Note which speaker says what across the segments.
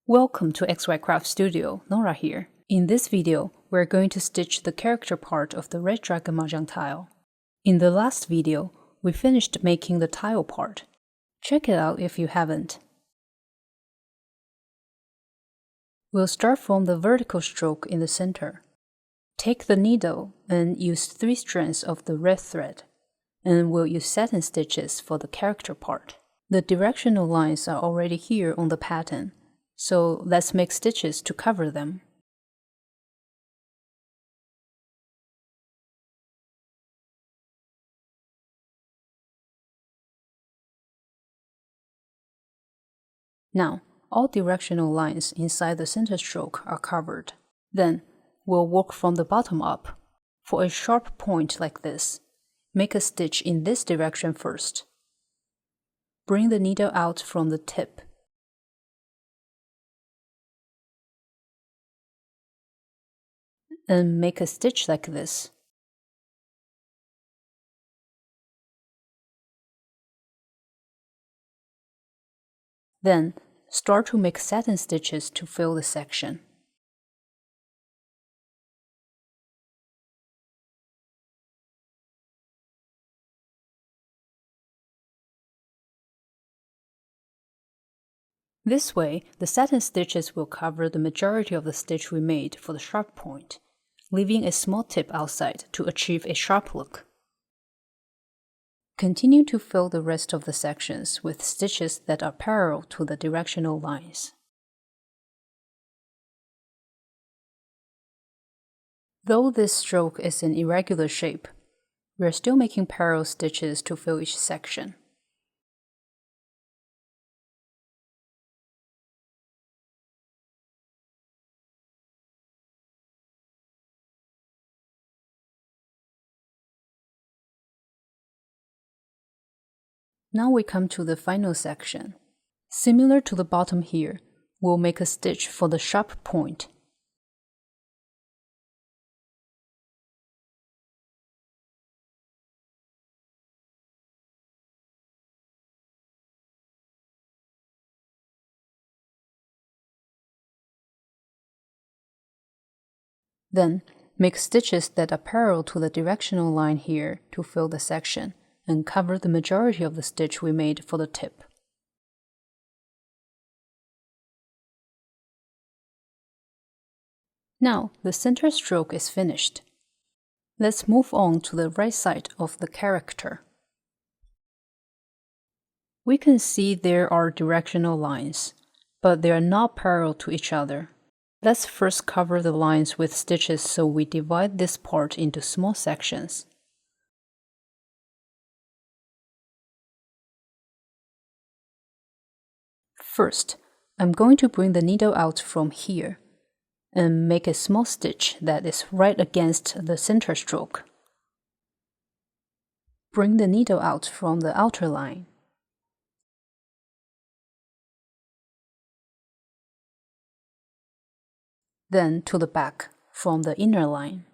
Speaker 1: Welcome to XY Craft Studio, Nora here. In this video, we're going to stitch the character part of the Red Dragon Mahjong tile. In the last video, we finished making the tile part. Check it out if you haven't. We'll start from the vertical stroke in the center. Take the needle and use 3 strands of the red thread, and we'll use satin stitches for the character part. The directional lines are already here on the pattern, so let's make stitches to cover them. Now, all directional lines inside the center stroke are covered. Then, we'll work from the bottom up. For a sharp point like this, make a stitch in this direction first. Bring the needle out from the tip. And make a stitch like this. Then, start to make satin stitches to fill the section. This way, the satin stitches will cover the majority of the stitch we made for the sharp point, leaving a small tip outside to achieve a sharp look. Continue to fill the rest of the sections with stitches that are parallel to the directional lines. Though this stroke is an irregular shape, we are still making parallel stitches to fill each section. Now we come to the final section. Similar to the bottom here, we'll make a stitch for the sharp point. Then, make stitches that are parallel to the directional line here to fill the section, and cover the majority of the stitch we made for the tip. Now, the center stroke is finished. Let's move on to the right side of the character. We can see there are directional lines, but they are not parallel to each other. Let's first cover the lines with stitches so we divide this part into small sections. First, I'm going to bring the needle out from here and make a small stitch that is right against the center stroke. Bring the needle out from the outer line. Then to the back from the inner line.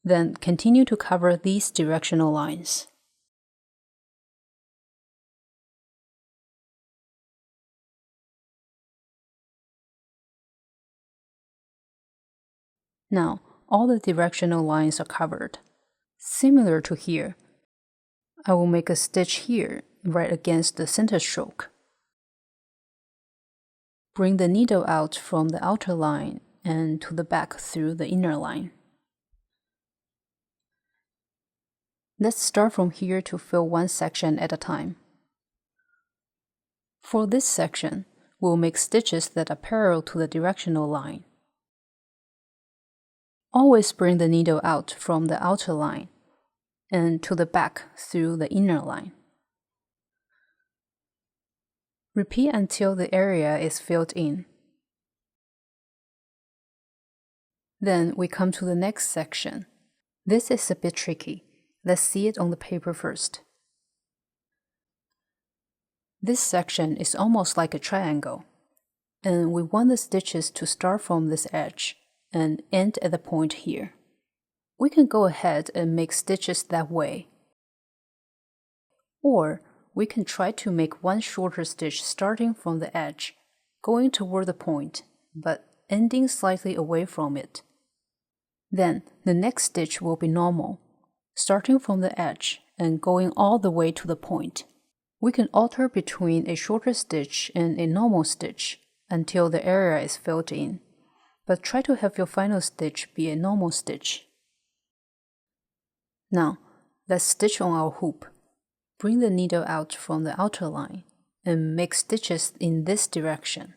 Speaker 1: Then continue to cover these directional lines. Now, all the directional lines are covered. Similar to here, I will make a stitch here right against the center stroke. Bring the needle out from the outer line and to the back through the inner line. Let's start from here to fill one section at a time. For this section, we'll make stitches that are parallel to the directional line. Always bring the needle out from the outer line and to the back through the inner line. Repeat until the area is filled in. Then we come to the next section. This is a bit tricky. Let's see it on the paper first. This section is almost like a triangle, and we want the stitches to start from this edge and end at the point here. We can go ahead and make stitches that way. Or we can try to make one shorter stitch starting from the edge, going toward the point, but ending slightly away from it. Then the next stitch will be normal, starting from the edge and going all the way to the point. We can alter between a shorter stitch and a normal stitch until the area is filled in, but try to have your final stitch be a normal stitch. Now, let's stitch on our hoop. Bring the needle out from the outer line and make stitches in this direction.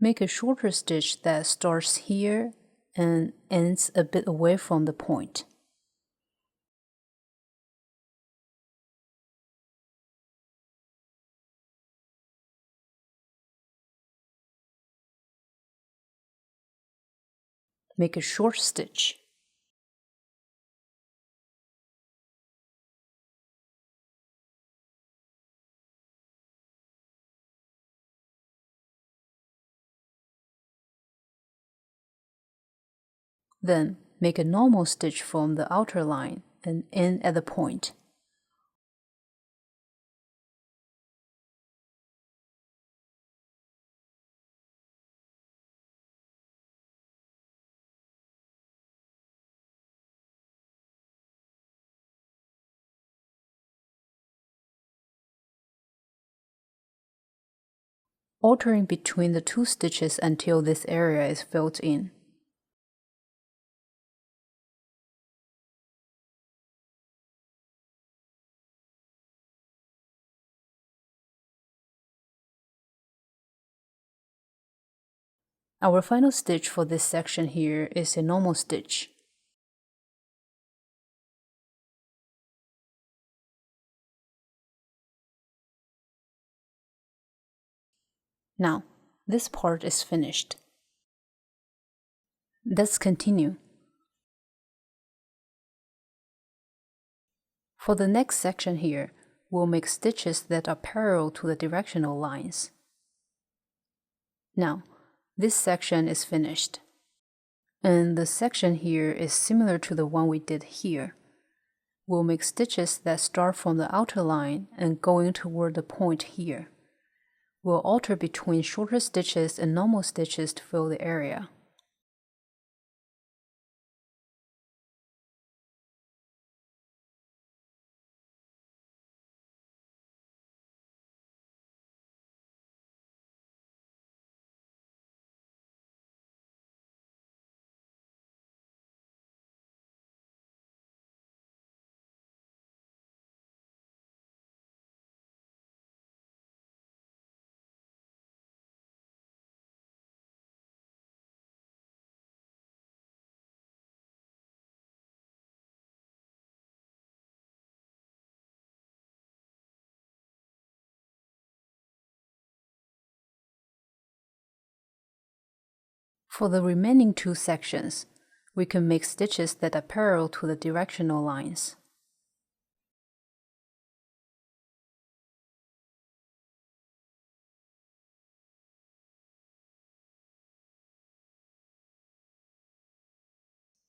Speaker 1: Make a shorter stitch that starts here and ends a bit away from the point. Make a short stitch. Then make a normal stitch from the outer line and end at the point. Altering between the two stitches until this area is filled in. Our final stitch for this section here is a normal stitch. Now, this part is finished. Let's continue. For the next section here, we'll make stitches that are parallel to the directional lines. Now, this section is finished. And the section here is similar to the one we did here. We'll make stitches that start from the outer line and going toward the point here. We'll alter between shorter stitches and normal stitches to fill the area. For the remaining two sections, we can make stitches that are parallel to the directional lines.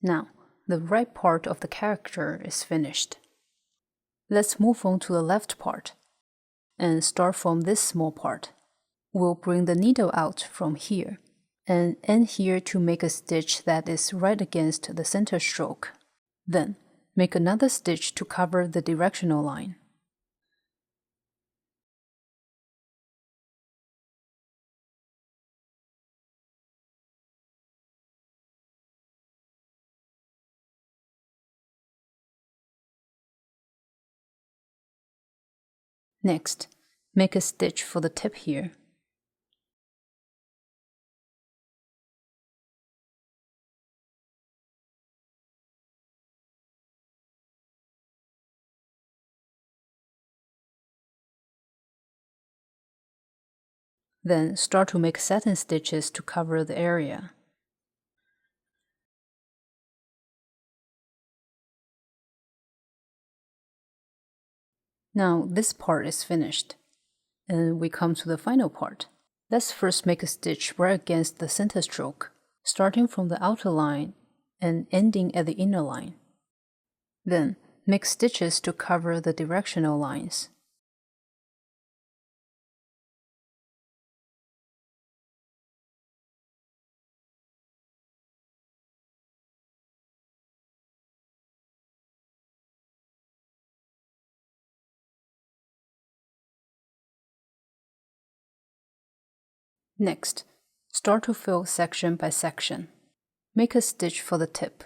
Speaker 1: Now, the right part of the character is finished. Let's move on to the left part and start from this small part. We'll bring the needle out from here and end here to make a stitch that is right against the center stroke. Then, make another stitch to cover the directional line. Next, make a stitch for the tip here. Then start to make satin stitches to cover the area. Now this part is finished, and we come to the final part. Let's first make a stitch right against the center stroke, starting from the outer line and ending at the inner line. Then Make stitches to cover the directional lines. Next, start to fill section by section. Make a stitch for the tip.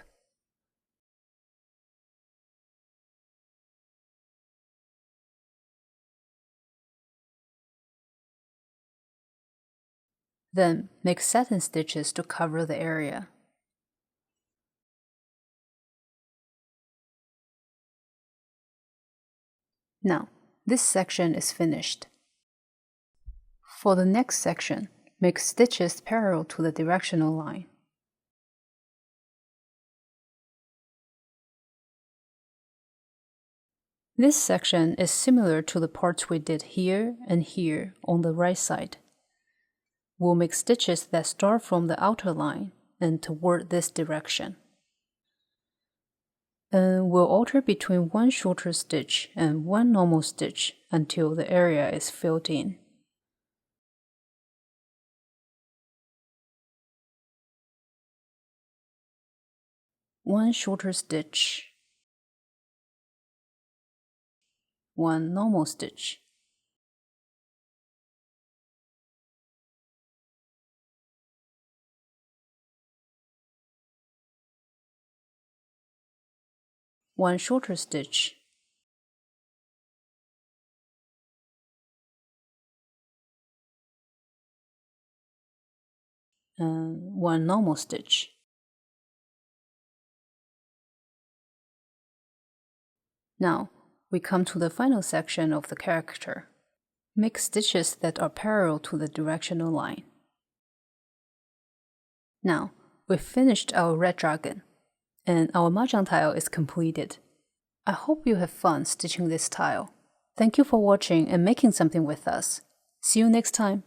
Speaker 1: Then, make satin stitches to cover the area. Now, this section is finished. For the next section, make stitches parallel to the directional line. This section is similar to the parts we did here and here on the right side. We'll make stitches that start from the outer line and toward this direction. And we'll alter between one shorter stitch and one normal stitch until the area is filled in. One shorter stitch, one normal stitch. One shorter stitch, and one normal stitch. Now, we come to the final section of the character. Make stitches that are parallel to the directional line. Now, we've finished our red dragon, and our Mahjong tile is completed. I hope you have fun stitching this tile. Thank you for watching and making something with us. See you next time.